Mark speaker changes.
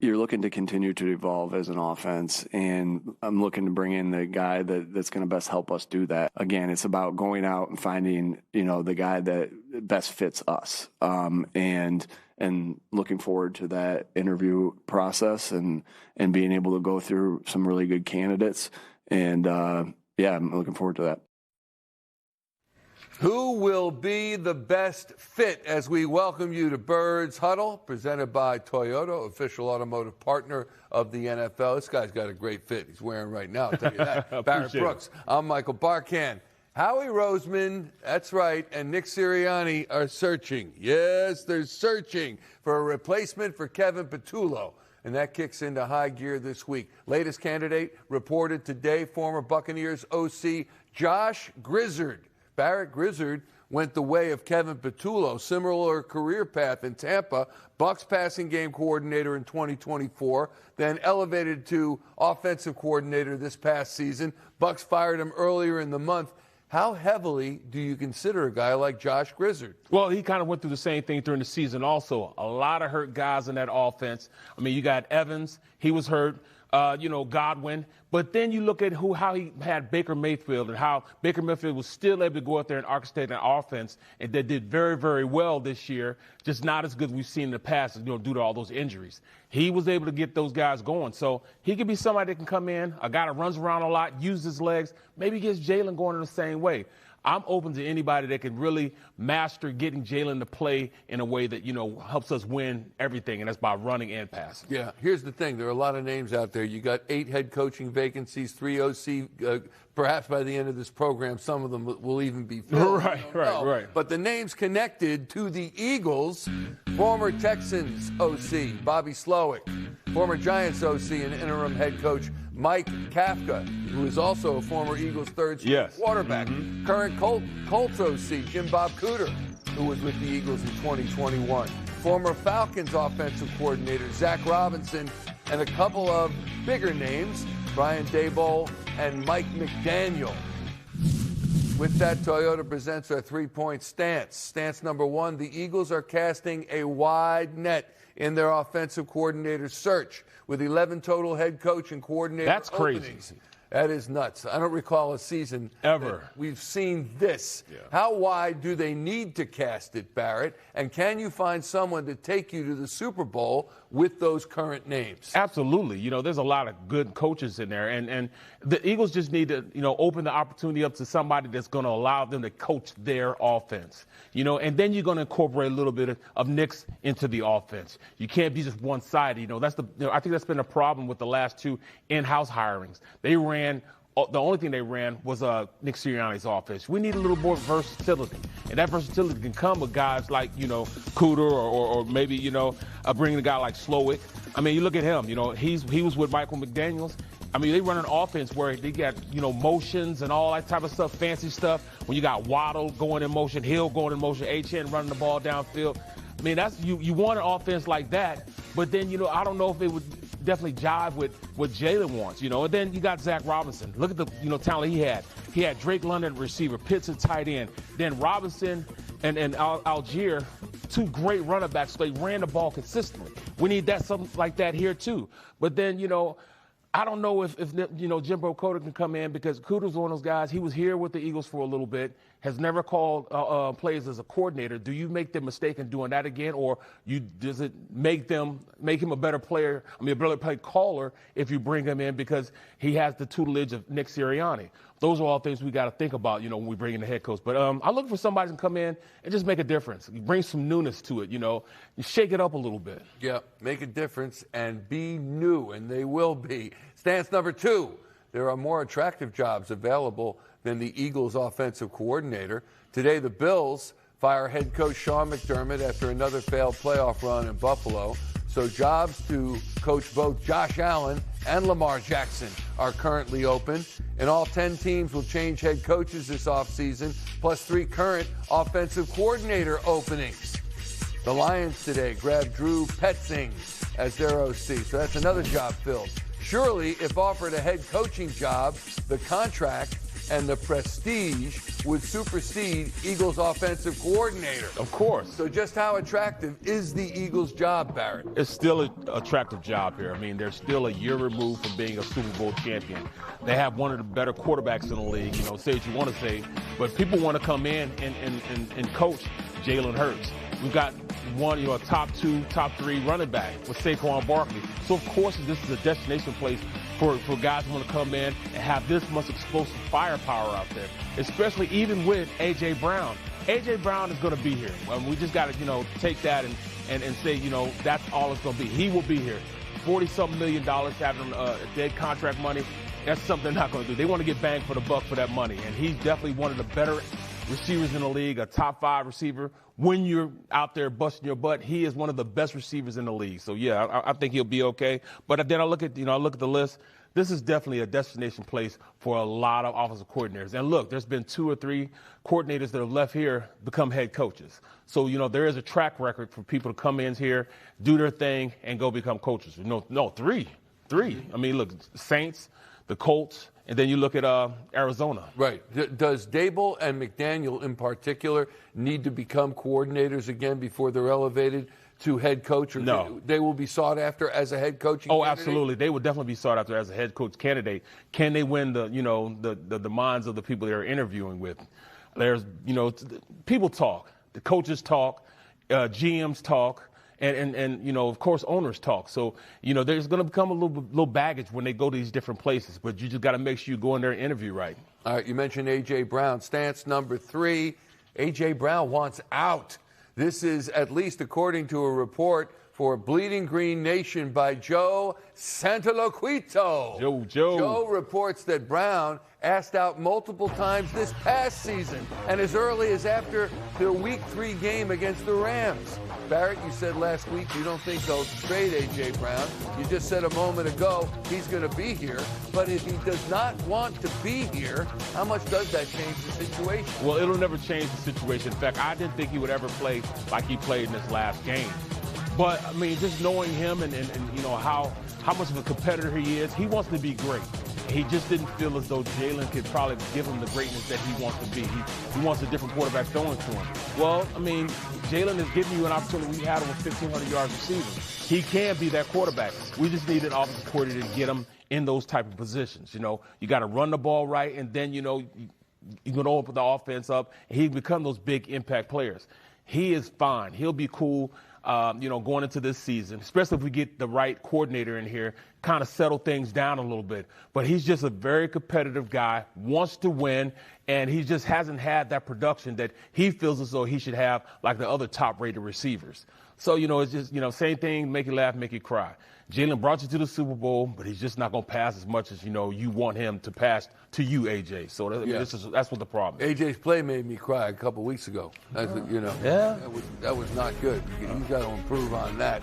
Speaker 1: you're looking to continue to evolve as an offense, and I'm looking to bring in the guy that's going to best help us do that. Again, it's about going out and finding, the guy that best fits us, and looking forward to that interview process and being able to go through some really good candidates. And I'm looking forward to that.
Speaker 2: Who will be the best fit as we welcome you to Birds Huddle, presented by Toyota, official automotive partner of the NFL. This guy's got a great fit he's wearing right now, I'll tell you that. Barrett Brooks. I'm Michael Barkan. Howie Roseman, that's right, and Nick Sirianni are searching. Yes, they're searching for a replacement for Kevin Petullo. And that kicks into high gear this week. Latest candidate reported today, former Buccaneers OC Josh Grizzard. Barrett Grizzard went the way of Kevin Petullo, similar career path in Tampa, Bucs passing game coordinator in 2024, then elevated to offensive coordinator this past season. Bucs fired him earlier in the month. How heavily do you consider a guy like Josh Grizzard?
Speaker 3: Well, he kind of went through the same thing during the season also. A lot of hurt guys in that offense. I mean, you got Evans, he was hurt. Godwin. But then you look at how he had Baker Mayfield and how Baker Mayfield was still able to go out there and orchestrate an offense, and they did very, very well this year, just not as good as we've seen in the past, due to all those injuries. He was able to get those guys going. So he could be somebody that can come in, a guy that runs around a lot, uses his legs, maybe gets Jalen going in the same way. I'm open to anybody that can really master getting Jalen to play in a way that, helps us win everything, and that's by running and passing.
Speaker 2: Yeah, here's the thing. There are a lot of names out there. You got 8 head coaching vacancies, 3 OC. Perhaps by the end of this program, some of them will even be filled.
Speaker 3: Right.
Speaker 2: But the names connected to the Eagles, former Texans OC Bobby Slowick, former Giants OC and interim head coach Mike Kafka, who is also a former Eagles third-string quarterback. Mm-hmm. Current Colts OC Jim Bob Cooter, who was with the Eagles in 2021. Former Falcons offensive coordinator Zach Robinson, and a couple of bigger names, Brian Daboll and Mike McDaniel. With that, Toyota presents our 3-point stance. Stance number 1, the Eagles are casting a wide net in their offensive coordinator search with 11 total head coach and coordinator
Speaker 3: That's crazy.
Speaker 2: Openings. That is nuts. I don't recall a season
Speaker 3: ever
Speaker 2: we've seen this.
Speaker 3: Yeah.
Speaker 2: How wide do they need to cast it, Barrett? And can you find someone to take you to the Super Bowl with those current names?
Speaker 3: Absolutely. There's a lot of good coaches in there. And the Eagles just need to, open the opportunity up to somebody that's going to allow them to coach their offense. And then you're going to incorporate a little bit of Nick's into the offense. You can't be just one-sided. I think that's been a problem with the last 2 in-house hirings. The only thing they ran was Nick Sirianni's offense. We need a little more versatility. And that versatility can come with guys like, Cooter or maybe, bringing a guy like Slowick. I mean, you look at him, he was with Michael McDaniels. I mean, they run an offense where they got, motions and all that type of stuff, fancy stuff. When you got Waddle going in motion, Hill going in motion, Achane running the ball downfield. I mean, that's you want an offense like that. But then, I don't know if it would definitely jive with what Jalen wants, And then you got Zach Robinson. Look at the, talent he had. He had Drake London at receiver, Pitts at tight end. Then Robinson and Algier, 2 great running backs. So they ran the ball consistently. We need something like that here too. But then, I don't know if Jimbo Cooter can come in, because Cooter's one of those guys. He was here with the Eagles for a little bit, has never called plays as a coordinator. Do you make the mistake in doing that again, or does it make him a better player? A better play caller if you bring him in, because he has the tutelage of Nick Sirianni. Those are all things we got to think about, when we bring in the head coach. But I'm looking for somebody to come in and just make a difference. Bring some newness to it, You shake it up a little bit.
Speaker 2: Yeah, make a difference and be new, and they will be. Stance number 2, there are more attractive jobs available than the Eagles' offensive coordinator. Today, the Bills fire head coach Sean McDermott after another failed playoff run in Buffalo. So jobs to coach both Josh Allen and Lamar Jackson are currently open. And all 10 teams will change head coaches this offseason, plus 3 current offensive coordinator openings. The Lions today grabbed Drew Petzing as their OC, so that's another job filled. Surely, if offered a head coaching job, the contract and the prestige would supersede Eagles offensive coordinator.
Speaker 3: Of course.
Speaker 2: So just how attractive is the Eagles job, Barrett?
Speaker 3: It's still an attractive job here. I mean, they're still a year removed from being a Super Bowl champion. They have one of the better quarterbacks in the league, say what you want to say, but people want to come in and coach Jalen Hurts. We've got one, a top 2, top 3 running back with Saquon Barkley. So, of course, this is a destination place for guys who want to come in and have this much explosive firepower out there, especially even with A.J. Brown. A.J. Brown is going to be here. We just got to, take that and say, that's all it's going to be. He will be here. $40-something million having dead contract money, that's something they're not going to do. They want to get bang for the buck for that money, and he's definitely one of the better receivers in the league, a top 5 receiver. When you're out there busting your butt, he is one of the best receivers in the league. So, yeah, I think he'll be okay. But then I look at the list. This is definitely a destination place for a lot of offensive coordinators. And look, there's been 2 or 3 coordinators that have left here become head coaches. So, there is a track record for people to come in here, do their thing, and go become coaches. No, 3. I mean, look, Saints, the Colts, and then you look at Arizona.
Speaker 2: Right. Does Dable and McDaniel in particular need to become coordinators again before they're elevated to head coach? Or
Speaker 3: no.
Speaker 2: They will be sought after as a head coaching candidate?
Speaker 3: Absolutely. They would definitely be sought after as a head coach candidate. Can they win the minds of the people they're interviewing with? There's, people talk. The coaches talk. GMs talk. And of course, owners talk. So, there's going to become a little baggage when they go to these different places. But you just got to make sure you go in there and interview right.
Speaker 2: All right, you mentioned A.J. Brown. Stance number 3, A.J. Brown wants out. This is, at least according to a report for Bleeding Green Nation by Joe Santaloquito. Joe reports that Brown asked out multiple times this past season and as early as after the Week 3 game against the Rams. Barrett, you said last week you don't think they'll trade A.J. Brown. You just said a moment ago he's going to be here. But if he does not want to be here, how much does that change the situation?
Speaker 3: Well, it'll never change the situation. In fact, I didn't think he would ever play like he played in this last game. But, I mean, just knowing him and how much of a competitor he is, he wants to be great. He just didn't feel as though Jalen could probably give him the greatness that he wants to be. He wants a different quarterback throwing to him. Well, I mean, Jalen is giving you an opportunity. We had him with 1,500 yards receiving. He can be that quarterback. We just need an offensive coordinator to get him in those type of positions. You got to run the ball right, and then, you're going to open the offense up, and he become those big impact players. He is fine. He'll be cool. Going into this season, especially if we get the right coordinator in here, kind of settle things down a little bit. But he's just a very competitive guy, wants to win, and he just hasn't had that production that he feels as though he should have like the other top-rated receivers. So, it's just, same thing, make you laugh, make you cry. Jalen brought you to the Super Bowl, but he's just not going to pass as much as, you want him to pass to you, A.J. So that's what the problem is.
Speaker 2: A.J.'s play made me cry a couple weeks ago.
Speaker 3: Yeah.
Speaker 2: That was not good. He's got to improve on that.